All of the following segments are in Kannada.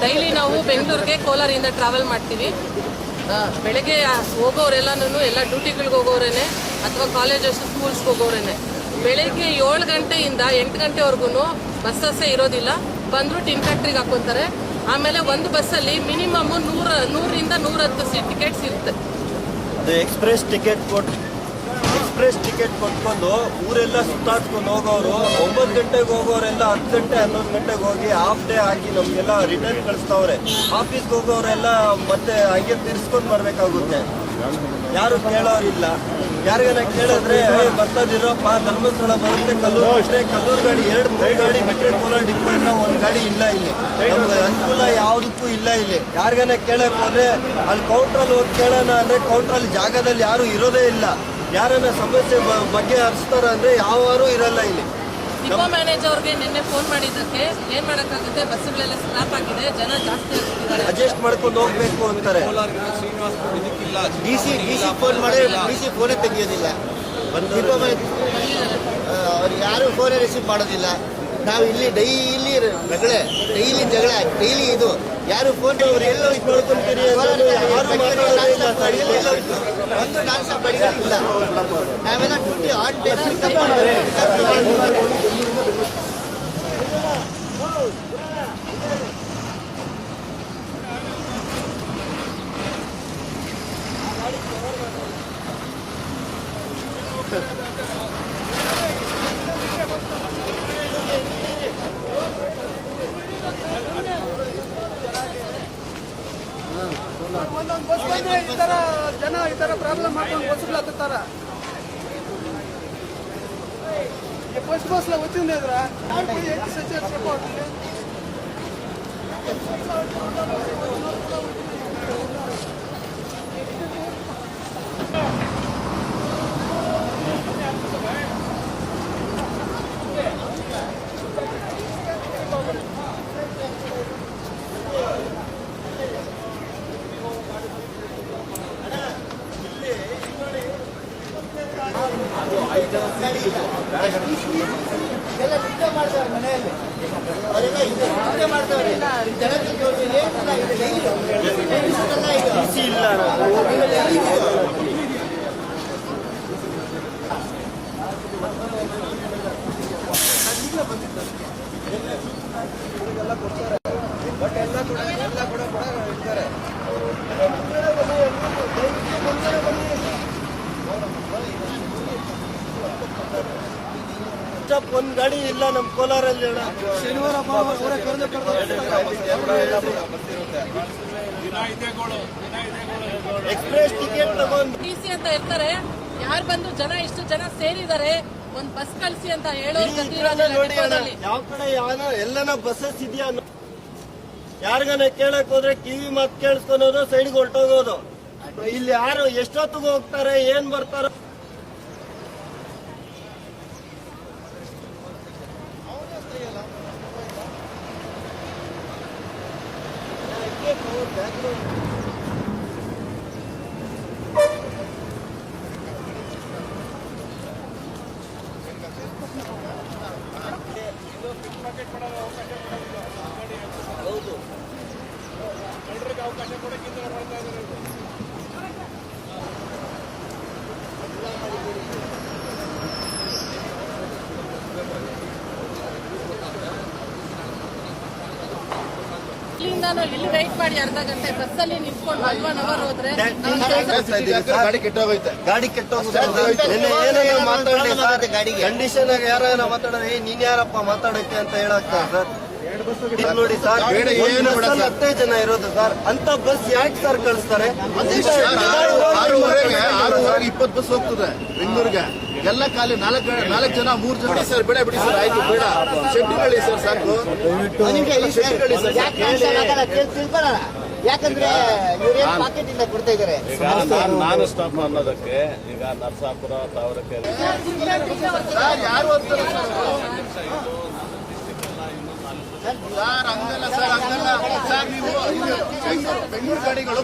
ಡೈಲಿ ನಾವು ಬೆಂಗಳೂರಿಗೆ ಕೋಲಾರಿಂದ ಟ್ರಾವೆಲ್ ಮಾಡ್ತೀವಿ. ಬೆಳಗ್ಗೆ ಹೋಗೋರೆಲ್ಲನೂ ಎಲ್ಲ ಡ್ಯೂಟಿಗಳಿಗೆ ಹೋಗೋರೇನೆ ಅಥವಾ ಕಾಲೇಜಸ್ ಸ್ಕೂಲ್ಸ್ಗೆ ಹೋಗೋರೇನೆ. ಬೆಳಗ್ಗೆ 7 ಗಂಟೆಯಿಂದ 8 ಗಂಟೆವರೆಗೂ ಬಸ್ಸಸ್ಸೇ ಇರೋದಿಲ್ಲ. ಬಂದರೂ ಟಿನ್ ಫ್ಯಾಕ್ಟ್ರಿಗೆ ಹಾಕ್ಕೊತಾರೆ. ಆಮೇಲೆ ಒಂದು ಬಸ್ಸಲ್ಲಿ ಮಿನಿಮಮ್ 100ರಿಂದ 110 ಟಿಕೆಟ್ಸ್ ಇರುತ್ತೆ. ಎಕ್ಸ್ಪ್ರೆಸ್ ಟಿಕೆಟ್ ಕೊಟ್ಕೊಂಡು ಊರೆಲ್ಲ ಸುತ್ತಾಡ್ಕೊಂಡು ಹೋಗೋರು 9 ಗಂಟೆಗೆ ಹೋಗೋರೆಲ್ಲ 10 ಗಂಟೆ 11 ಗಂಟೆಗೆ ಹೋಗಿ ಹಾಫ್ ಡೇ ಹಾಕಿ ನಮಗೆಲ್ಲ ರಿಟರ್ನ್ ಕಳಿಸ್ತವ್ರೆ. ಆಫೀಸ್ಗೆ ಹೋಗೋರೆಲ್ಲ ಮತ್ತೆ ಹಂಗೆ ತಿರ್ಸ್ಕೊಂಡು ಬರ್ಬೇಕಾಗುತ್ತೆ. ಯಾರು ಕೇಳೋರಿಲ್ಲ. ಯಾರಿಗಾನ ಕೇಳಿದ್ರೆ ಬರ್ತದಿರೋಪ್ಪ ಧರ್ಮಸ್ಥಳ ಬರುತ್ತೆ, ಕಲ್ಲೂರು ಗಾಡಿ 2-3 ಗಾಡಿ ಬಿಟ್ಟರೆ ಕೋಲಾರ ಡಿಪೋ ಇಂದ 1 ಗಾಡಿ ಇಲ್ಲ ಇಲ್ಲಿ. ನಮ್ಗೆ ಅನುಕೂಲ ಯಾವುದಕ್ಕೂ ಇಲ್ಲ ಇಲ್ಲಿ. ಯಾರಿಗಾನ ಕೇಳಕ್ ಹೋದ್ರೆ ಅಲ್ಲಿ ಕೌಂಟ್ರಲ್ಲಿ ಹೋಗಿ ಕೇಳೋಣ ಅಂದ್ರೆ ಕೌಂಟ್ರಲ್ಲಿ ಜಾಗದಲ್ಲಿ ಯಾರು ಇರೋದೇ ಇಲ್ಲ. ಯಾರನ್ನ ಸಮಸ್ಯೆ ಬಗ್ಗೆ ಹರಿಸ್ತಾರ ಅಂದ್ರೆ ಯಾರು ಇರಲ್ಲ ಇಲ್ಲಿ. ಡಿಪೋ ಮ್ಯಾನೇಜರ್ಗೆ ನಿನ್ನೆ ಫೋನ್ ಮಾಡಿದ್ದಕ್ಕೆ ಏನ್ ಮಾಡಕ್ಕಾಗುತ್ತೆ, ಬಸ್ಗಳೆಲ್ಲ ಸ್ಲಾಪ್ ಆಗಿದೆ, ಜನ ಜಾಸ್ತಿ ಆಗ್ತಿದ್ದಾರೆ, ಅಡ್ಜಸ್ಟ್ ಮಾಡ್ಕೊಂಡು ಹೋಗ್ಬೇಕು ಅಂತಾರೆ. ಡಿಸಿ ಫೋನ್ ಮಾಡಿ ಡಿಸಿ ಫೋನೇ ತೆಗಿಯೋದಿಲ್ಲ. ಡಿಪೋ ಅವ್ರು ಯಾರು ಫೋನೇ ರಿಸೀವ್ ಮಾಡೋದಿಲ್ಲ. ನಾವು ಇಲ್ಲಿ ಡೈಲಿ ಜಗಳ ಡೈಲಿ ಇದು ಯಾರು ಫೋನ್ ಅವ್ರು ಎಲ್ಲೋ ಇದು ನೋಡ್ಕೊಂತೀರಿ ಒಂದು ನಾನ್ ಸ್ಟಾಪ್ ಇಲ್ಲ. ನಾವೆಲ್ಲ ಡ್ಯೂಟಿ ಆನ್ ಒಂದೊಂದು ಬಸ್ ಜನ ಈ ತರ ಪ್ರಾಬ್ಲಮ್ ಮಾಡ್ಕೊಂಡು ಬಸ್ಗಳು ಹತ್ತಾರ. ఫస్ట్ బస్ లో వచ్చింది ఎదురా ಎಲ್ಲ ನಿದ್ದೆ ಮಾಡ್ತಾರೆ ಮನೆಯಲ್ಲಿ, ಅವರೆಲ್ಲ ನಿದ್ದೆ ಮಾಡ್ತಾರೆ. ಬಟ್ ಎಲ್ಲ ಕೂಡ ಇರ್ತಾರೆ. ಒಂದ್ ಗಾಡಿ ಇಲ್ಲ ನಮ್ ಕೋಲಾರಲ್ಲಿ. ಶನಿವಾರ ಎಕ್ಸ್ಪ್ರೆಸ್ ಟಿಕೆಟ್ ತಗೊಂಡು ಟಿಸಿ ಅಂತ ಇರ್ತಾರೆ. ಯಾರು ಬಂದು ಇಷ್ಟು ಜನ ಸೇರಿದ್ದಾರೆ, ಒಂದ್ ಬಸ್ ಕಳಿಸಿ ಅಂತ ಹೇಳೋದು ನೋಡಿ. ಯಾವ ಕಡೆ ಎಲ್ಲನ ಬಸ್ಸಸ್ ಇದೆಯಾ ಯಾರಿಗಾನ ಕೇಳಕ್ ಹೋದ್ರೆ ಕಿವಿ ಮಾತು ಕೇಳಿಸ್ಕೊಳೋದು, ಸೈಡ್ಗೆ ಹೊರಟೋಗೋದು. ಇಲ್ಲಿ ಯಾರು ಎಷ್ಟೊತ್ತಿಗೆ ಹೋಗ್ತಾರೆ, ಏನ್ ಬರ್ತಾರೋ ಹೌದು. ಅವಕಾಶ ಕೊಡಕ್ಕಿಂತ ಇಲ್ಲಿ ವೆಯ್ಟ್ ಮಾಡಿ ಅರ್ಧ ಗಂಟೆ ಬಸ್ಸಲ್ಲಿ ನಿಂತ್ಕೊಂಡು 1 ಅವರ್ ಹೋದ್ರೆ ಗಾಡಿ ಕೆಟ್ಟೋಗೈತೆ. ಮಾತಾಡಿ ಸರ್, ಕಂಡೀಷನ್ ಆಗಿ ಯಾರ ಮಾತಾಡೋದು, ನೀನ್ ಯಾರಪ್ಪ ಮಾತಾಡಕ್ಕೆ ಅಂತ ಹೇಳಕ್ಕ ಸರ್. ನೋಡಿ ಸರ್, 10 ಜನ ಇರೋದು ಸರ್. ಅಂತ ಬಸ್ ಯಾಕೆ ಸರ್ ಕಳಿಸ್ತಾರೆ? 6:20 ಬಸ್ ಹೋಗ್ತದೆ ಬೆಂಗಳೂರಿಗೆ. ಎಲ್ಲ ಖಾಲಿ 4 ಜನ 3 ಜನ ಸರ್. ಬಿಡಿ ಸರ್, ಆಯ್ತು ಬೇಡ. ಶೆಟ್ಟಿಗಳು ಸರ್ ಸಾಕು. ಯಾಕಂದ್ರೆ ಪಾಕೆಟ್ ಇಂದ ಕೊಡ್ತಾ ಇದಾರೆ. ನಾನು ಸ್ಟಾಪ್ ಅನ್ನೋದಕ್ಕೆ ಈಗ ನರಸಾಪುರ ತಾವರೆಕೆರೆ ಯಾರು ಹೋಗ್ತಾರೆ ಸರ್? ನೀವು ಬೆಂಗಳೂರು ಗಾಡಿಗಳು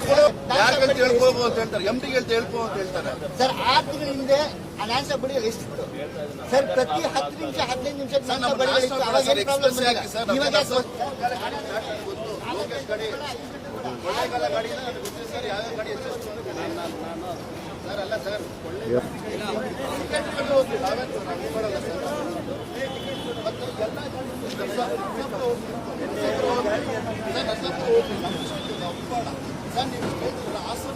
ಯಾರಿಗೆ ಹೇಳ್ಕೋಬಹುದು ಅಂತ ಹೇಳ್ತಾರೆ, ಎಂಟಿಗೆ ಹೇಳ್ಕೋ ಅಂತ ಹೇಳ್ತಾರೆ ಸರ್. 6 ತಿಂಗಳ ಹಿಂದೆ ಅನಾನ್ಸ ಬಡಿಗಳು ಎಷ್ಟು ಸರ್? ಪ್ರತಿ 10 ನಿಮಿಷ 15 ನಿಮಿಷ ಗಾಡಿ ಕೊಳ್ಳೇಗಾಲ ಗಾಡಿ ಗೊತ್ತಿದೆ ಸರ್, ಯಾವ್ಯಾವ ಗಾಡಿ ಎಷ್ಟು ಸರ್ ಅಲ್ಲ ಸರ್ ಟಿಕೆಟ್ ಹೋಗ್ತೀವಿ ನಾವೇನು ನಾವು ಮಾಡಲ್ಲ ಸರ್. ಮತ್ತು ಎಲ್ಲ ಸರ್ ನೀವು ಹೇಳ್ತಿರಲ್ಲ ಹಾಸನ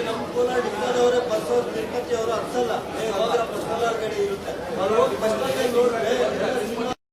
ನಮ್ಮ ಕೋಲಾರ ಡಿಪೋದವರೇ ಬಸ್ ಅವ್ರು ತಿರುಪತಿ ಅವರು ಅನ್ಸಲ್ಲ. ಹೋಗ್ರ ಬಸ್ ಕೋಲಾರ ಗಾಡಿ ಇರುತ್ತೆ ಅವ್ರು ಹೋಗಿ ಬಸ್ ನೋಡಿದ್ರೆ